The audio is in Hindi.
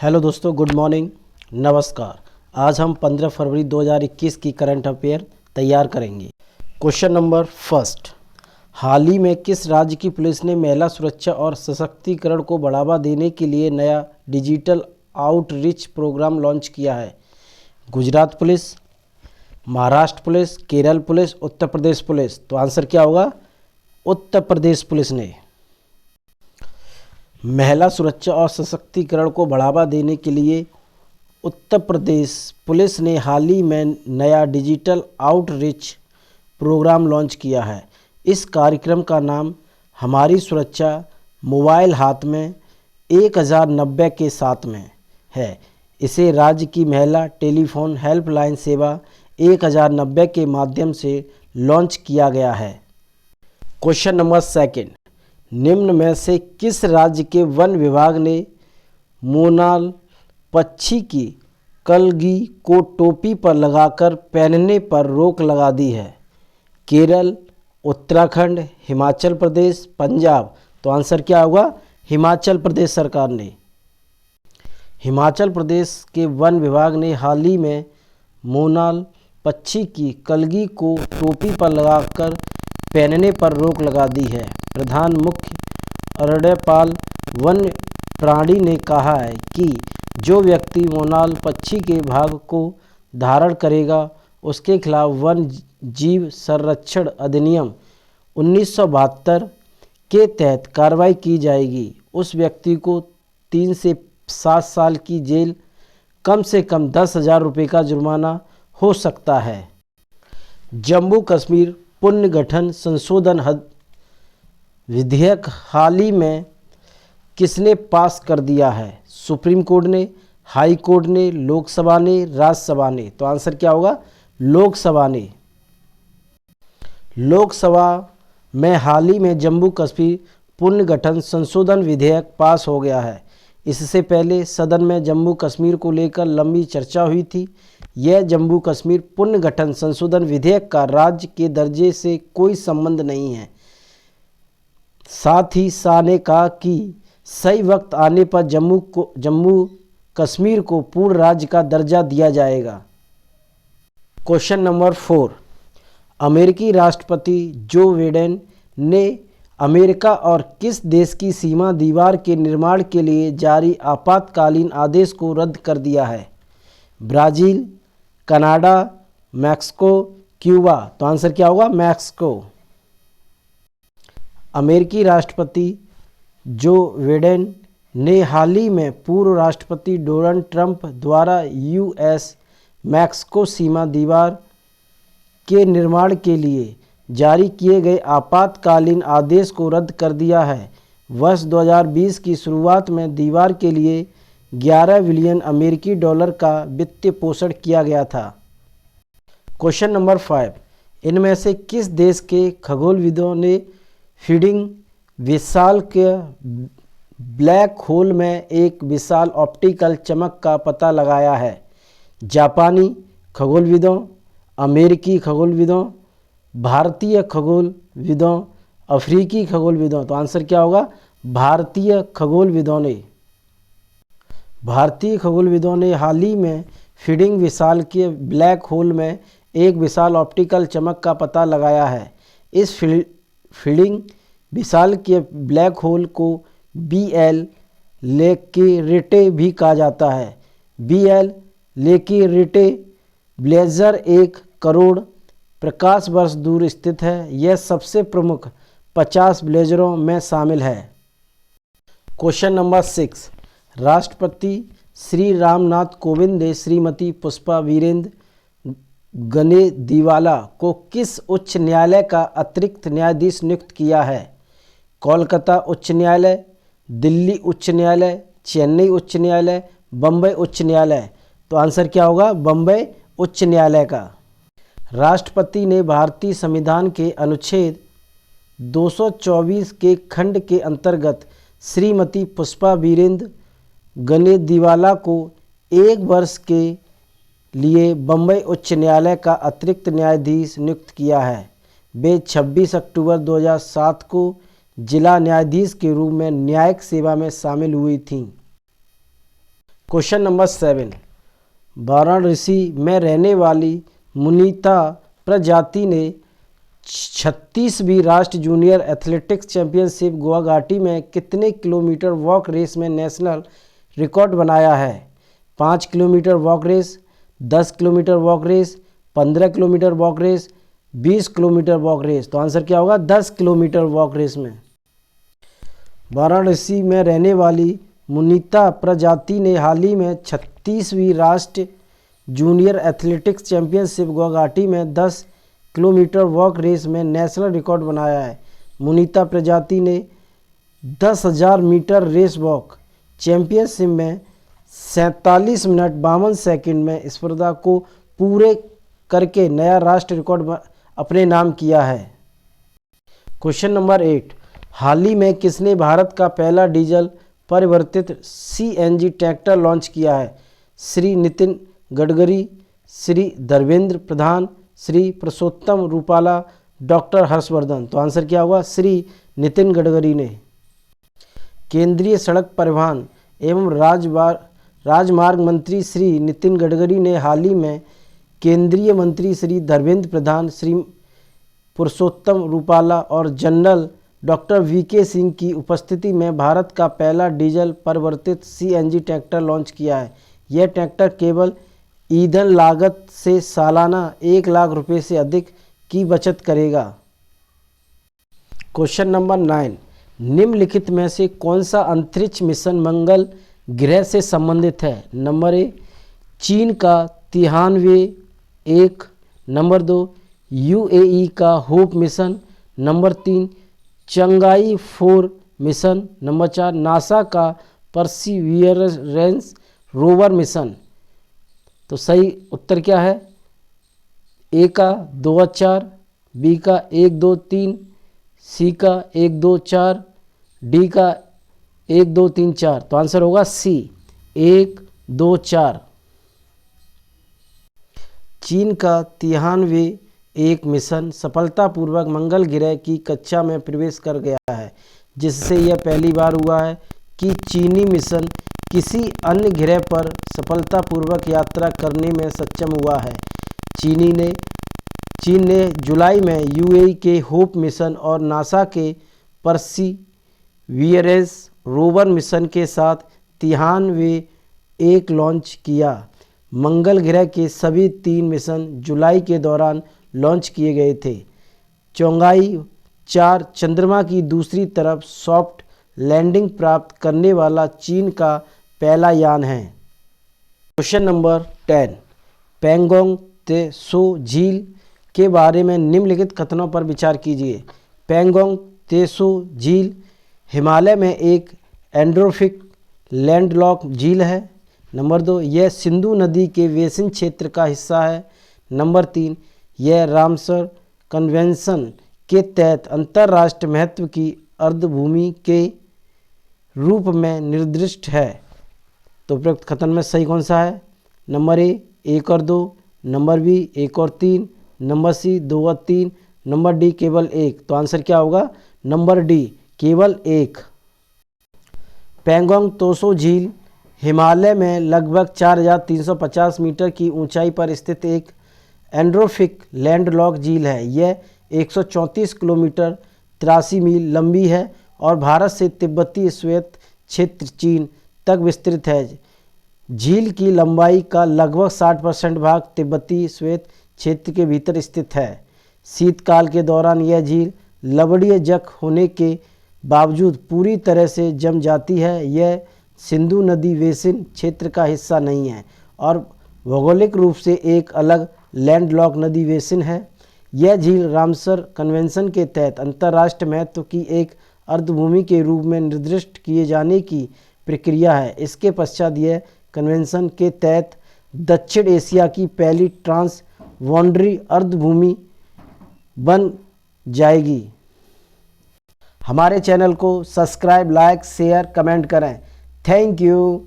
हेलो दोस्तों, गुड मॉर्निंग, नमस्कार। आज हम 15 फरवरी 2021 की करंट अफेयर तैयार करेंगे। क्वेश्चन नंबर फर्स्ट, हाल ही में किस राज्य की पुलिस ने महिला सुरक्षा और सशक्तिकरण को बढ़ावा देने के लिए नया डिजिटल आउटरीच प्रोग्राम लॉन्च किया है? Gujarat police, Maharashtra police, Kerala police, Uttar Pradesh police. तो आंसर क्या होगा? उत्तर प्रदेश पुलिस ने महिला सुरक्षा और सशक्तिकरण को बढ़ावा देने के लिए उत्तर प्रदेश पुलिस ने हाल ही में नया डिजिटल आउटरीच प्रोग्राम लॉन्च किया है। इस कार्यक्रम का नाम हमारी सुरक्षा मोबाइल हाथ में 1090 के साथ में है। इसे राज्य की महिला टेलीफोन हेल्पलाइन सेवा 1090 के माध्यम से लॉन्च किया गया है। क्वेश्चन नंबर सेकंड, निम्न में से किस राज्य के वन विभाग ने मोनाल पक्षी की कलगी को टोपी पर लगाकर पहनने पर रोक लगा दी है? केरल, उत्तराखंड, हिमाचल प्रदेश, पंजाब। तो आंसर क्या होगा? हिमाचल प्रदेश सरकार ने। हिमाचल प्रदेश के वन विभाग ने हाल ही में मोनाल पक्षी की कलगी को टोपी पर लगाकर पहनने पर रोक लगा दी है। प्रधान मुख्य अरण्यपाल वन्य प्राणी ने कहा है कि जो व्यक्ति मोनाल पक्षी के भाग को धारण करेगा उसके खिलाफ वन जीव संरक्षण अधिनियम 1972 के तहत कार्रवाई की जाएगी। उस व्यक्ति को 3 से 7 साल की जेल, कम से कम 10,000 रुपये का जुर्माना हो सकता है। जम्मू कश्मीर पुनर्गठन संशोधन विधेयक हाल ही में किसने पास कर दिया है? सुप्रीम कोर्ट ने, हाई कोर्ट ने, लोकसभा ने, राज्यसभा ने। तो आंसर क्या होगा? लोकसभा ने। लोकसभा में हाल ही में जम्मू कश्मीर पुनर्गठन संशोधन विधेयक पास हो गया है। इससे पहले सदन में जम्मू कश्मीर को लेकर लंबी चर्चा हुई थी। यह जम्मू कश्मीर पुनर्गठन संशोधन विधेयक का राज्य के दर्जे से कोई संबंध नहीं है। साथ ही शाह ने कहा कि सही वक्त आने पर जम्मू कश्मीर को पूर्ण राज्य का दर्जा दिया जाएगा। क्वेश्चन नंबर 4, अमेरिकी राष्ट्रपति जो बाइडेन ने अमेरिका और किस देश की सीमा दीवार के निर्माण के लिए जारी आपातकालीन आदेश को रद्द कर दिया है? Brazil, Canada, Mexico, Cuba. तो आंसर क्या होगा? मैक्सिको। अमेरिकी राष्ट्रपति जो बाइडेन ने हाल ही में पूर्व राष्ट्रपति डोनाल्ड ट्रंप द्वारा यूएस मैक्सिको सीमा दीवार के निर्माण के लिए जारी किए गए आपातकालीन आदेश को रद्द कर दिया है। वर्ष 2020 की शुरुआत में दीवार के लिए 11 बिलियन अमेरिकी डॉलर का वित्तीय पोषण किया गया था। क्वेश्चन नंबर 5, इनमें से किस देश के खगोलविदों ने फीडिंग विशाल के ब्लैक होल में एक विशाल ऑप्टिकल चमक का पता लगाया है? जापानी खगोलविदों, अमेरिकी खगोलविदों, भारतीय खगोलविदों, अफ्रीकी खगोलविदों। तो आंसर क्या होगा? भारतीय खगोलविदों ने। भारतीय खगोलविदों ने हाल ही में फीडिंग विशाल के ब्लैक होल में एक विशाल ऑप्टिकल चमक का पता लगाया है। इस फीडिंग विशाल के ब्लैक होल को BL लेकिरेटे भी कहा जाता है। BL लेकिरेटे ब्लेजर 1 करोड़ प्रकाश वर्ष दूर स्थित है। यह सबसे प्रमुख 50 ब्लेजरों में शामिल है। क्वेश्चन नंबर 6, राष्ट्रपति श्री रामनाथ कोविंद ने श्रीमती पुष्पा वीरेंद्र गनेदीवाला को किस उच्च न्यायालय का अतिरिक्त न्यायाधीश नियुक्त किया है? कोलकाता उच्च न्यायालय, दिल्ली उच्च न्यायालय, चेन्नई उच्च न्यायालय, बम्बई उच्च न्यायालय। तो आंसर क्या होगा? बम्बई उच्च न्यायालय का। राष्ट्रपति ने भारतीय संविधान के अनुच्छेद 224 के खंड के अंतर्गत श्रीमती पुष्पा वीरेंद्र गनेदीवाला को 1 वर्ष के लिए बम्बई उच्च न्यायालय का अतिरिक्त न्यायाधीश नियुक्त किया है। वे 26 अक्टूबर 2007 को जिला न्यायाधीश के रूप में न्यायिक सेवा में शामिल हुई थीं। क्वेश्चन नंबर 7, वाराणसी में रहने वाली मुनीता प्रजाति ने 36वीं राष्ट्रीय जूनियर एथलेटिक्स चैंपियनशिप गुवाहाटी में कितने किलोमीटर वॉक रेस में नेशनल रिकॉर्ड बनाया है? 5 kilometre walk race, 10 kilometre walk race, 15 kilometre walk race, 20 kilometre walk race. तो आंसर क्या होगा? 10 किलोमीटर वॉक रेस में। वाराणसी में रहने वाली मुनीता प्रजाति ने हाल ही में 36वीं राष्ट्रीय जूनियर एथलेटिक्स चैंपियनशिप गुवाहाटी में 10 किलोमीटर वॉक रेस में नेशनल रिकॉर्ड बनाया है। मुनीता प्रजाति ने 10,000 मीटर रेस वॉक चैंपियनशिप में 47 मिनट 52 सेकंड में स्पर्धा को पूरे करके नया राष्ट्रीय रिकॉर्ड अपने नाम किया है। क्वेश्चन नंबर 8, हाल ही में किसने भारत का पहला डीजल परिवर्तित CNG ट्रैक्टर लॉन्च किया है? श्री नितिन गडकरी, श्री धर्मेंद्र प्रधान, श्री पुरुषोत्तम रूपाला, डॉक्टर हर्षवर्धन। तो आंसर क्या होगा? श्री नितिन गडकरी ने। केंद्रीय सड़क परिवहन एवं राजमार्ग मंत्री श्री नितिन गडकरी ने हाल ही में केंद्रीय मंत्री श्री धर्मेंद्र प्रधान, श्री पुरुषोत्तम रूपाला और जनरल डॉक्टर VK सिंह की उपस्थिति में भारत का पहला डीजल परिवर्तित CNG ट्रैक्टर लॉन्च किया है। यह ट्रैक्टर केवल ईंधन लागत से सालाना 1 लाख रुपए से अधिक की बचत करेगा। क्वेश्चन नंबर 9, निम्नलिखित में से कौन सा अंतरिक्ष मिशन मंगल ग्रह से संबंधित है? नंबर ए, चीन का तिहानवे 1, नंबर 2, UAE का होप मिशन, नंबर 3, चंगाई 4 मिशन, नंबर 4, नासा का परसिवियरेंस रोवर मिशन। तो सही उत्तर क्या है? ए का 2 और 4, बी का 1 2 3, सी का 1 2 4, डी का 1 2 3 4। तो आंसर होगा सी, 1 2 4। चीन का तिहानवे 1 मिशन सफलतापूर्वक मंगल ग्रह की कक्षा में प्रवेश कर गया है, जिससे यह पहली बार हुआ है कि चीनी मिशन किसी अन्य ग्रह पर सफलतापूर्वक यात्रा करने में सक्षम हुआ है। चीन ने जुलाई में UAE के होप मिशन और नासा के परसिवियरेंस रोवर मिशन के साथ तिहानवे 1 लॉन्च किया। मंगल ग्रह के सभी 3 मिशन जुलाई के दौरान लॉन्च किए गए थे। चोंगाई 4 चंद्रमा की दूसरी तरफ सॉफ्ट लैंडिंग प्राप्त करने वाला चीन का पहला यान है। क्वेश्चन नंबर 10, पैंगोंग त्सो झील के बारे में निम्नलिखित कथनों पर विचार कीजिए। पैंगोंग त्सो झील हिमालय में एक एंड्रोफिक लैंडलॉक झील है। नंबर 2, यह सिंधु नदी के बेसिन क्षेत्र का हिस्सा है। नंबर 3, यह रामसर कन्वेंशन के तहत अंतर्राष्ट्रीय महत्व की अर्धभूमि के रूप में निर्दिष्ट है। तो उपरोक्त कथन में सही कौन सा है? नंबर ए 1 और 2, नंबर बी 1 और 3, नंबर सी 2 और 3, नंबर डी केवल 1। तो आंसर क्या होगा? नंबर डी केवल 1। पैंगोंग त्सो झील हिमालय में लगभग 4350 मीटर की ऊंचाई पर स्थित एक एंड्रोफिक लैंडलॉक झील है। यह 134 किलोमीटर 83 मील लंबी है और भारत से तिब्बती श्वेत क्षेत्र चीन तक विस्तृत है। झील की लंबाई का लगभग 60% भाग तिब्बती श्वेत क्षेत्र के भीतर स्थित है। शीतकाल के दौरान यह झील लवणीय जक होने के बावजूद पूरी तरह से जम जाती है। यह सिंधु नदी बेसिन क्षेत्र का हिस्सा नहीं है और भौगोलिक रूप से एक अलग लैंडलॉक नदी बेसिन है। यह झील रामसर कन्वेंशन के तहत अंतर्राष्ट्रीय महत्व की एक अर्धभूमि के रूप में निर्दिष्ट किए जाने की प्रक्रिया है। इसके पश्चात यह कन्वेंशन के तहत दक्षिण एशिया की पहली ट्रांस बाउंड्री अर्धभूमि बन जाएगी। हमारे चैनल को सब्सक्राइब, लाइक, शेयर, कमेंट करें। Thank you.